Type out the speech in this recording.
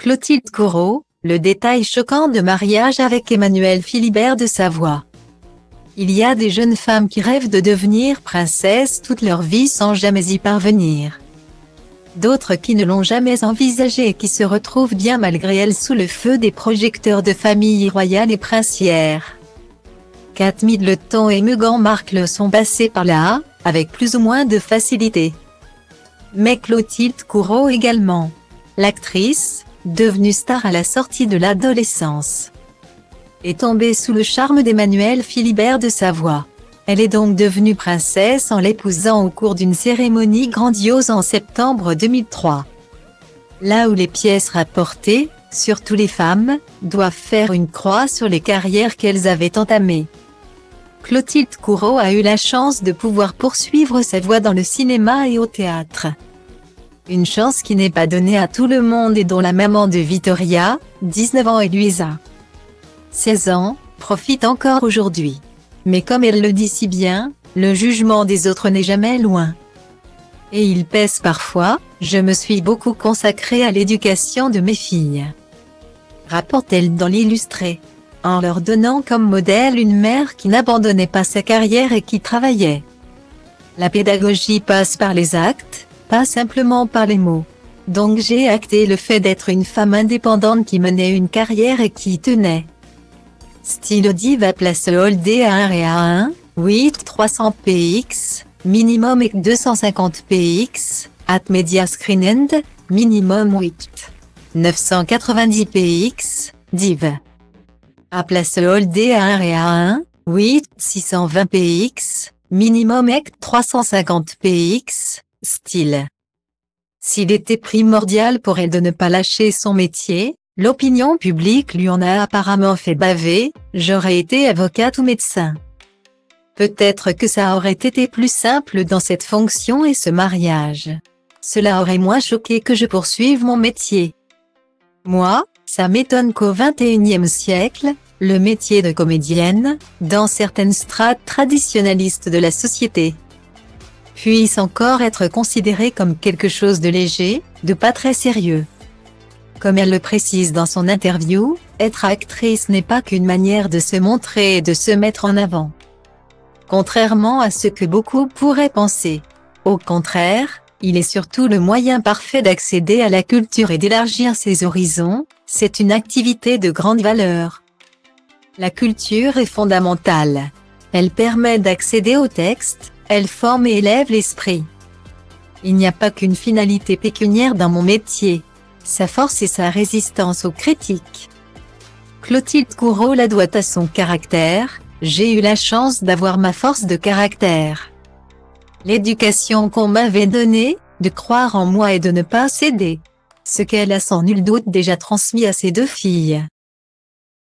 Clotilde Corot, le détail choquant de mariage avec Emmanuel Philibert de Savoie. Il y a des jeunes femmes qui rêvent de devenir princesse toute leur vie sans jamais y parvenir. D'autres qui ne l'ont jamais envisagé et qui se retrouvent bien malgré elles sous le feu des projecteurs de familles royales et princières. Kate Middleton et Meghan Markle sont passées par là, avec plus ou moins de facilité. Mais Clotilde Corot également. L'actrice, devenue star à la sortie de l'adolescence, est tombée sous le charme d'Emmanuel Philibert de Savoie. Elle est donc devenue princesse en l'épousant au cours d'une cérémonie grandiose en septembre 2003. Là où les pièces rapportées, surtout les femmes, doivent faire une croix sur les carrières qu'elles avaient entamées. Clotilde Corot a eu la chance de pouvoir poursuivre sa voie dans le cinéma et au théâtre. Une chance qui n'est pas donnée à tout le monde et dont la maman de Victoria, 19 ans et Louisa, 16 ans, profite encore aujourd'hui. Mais comme elle le dit si bien, le jugement des autres n'est jamais loin. Et il pèse parfois, je me suis beaucoup consacrée à l'éducation de mes filles, rapporte-t-elle dans l'Illustré, en leur donnant comme modèle une mère qui n'abandonnait pas sa carrière et qui travaillait. La pédagogie passe par les actes, pas simplement par les mots. Donc j'ai acté le fait d'être une femme indépendante qui menait une carrière et qui y tenait. Style Diva Place Hold A1 et A1, 8 300 px, minimum et 250 px, at Media Screen End, minimum 8 990 px, div. A Place Hold A1 et A1, 8 620 px, minimum et 350 px, style. S'il était primordial pour elle de ne pas lâcher son métier, l'opinion publique lui en a apparemment fait baver, j'aurais été avocate ou médecin. Peut-être que ça aurait été plus simple dans cette fonction et ce mariage. Cela aurait moins choqué que je poursuive mon métier. Moi, ça m'étonne qu'au XXIe siècle, le métier de comédienne, dans certaines strates traditionnalistes de la société, puisse encore être considéré comme quelque chose de léger, de pas très sérieux. Comme elle le précise dans son interview, être actrice n'est pas qu'une manière de se montrer et de se mettre en avant. Contrairement à ce que beaucoup pourraient penser. Au contraire, il est surtout le moyen parfait d'accéder à la culture et d'élargir ses horizons, c'est une activité de grande valeur. La culture est fondamentale. Elle permet d'accéder au texte, elle forme et élève l'esprit. Il n'y a pas qu'une finalité pécuniaire dans mon métier. Sa force et sa résistance aux critiques. Clotilde Corot la doit à son caractère, j'ai eu la chance d'avoir ma force de caractère. L'éducation qu'on m'avait donnée, de croire en moi et de ne pas céder. Ce qu'elle a sans nul doute déjà transmis à ses deux filles.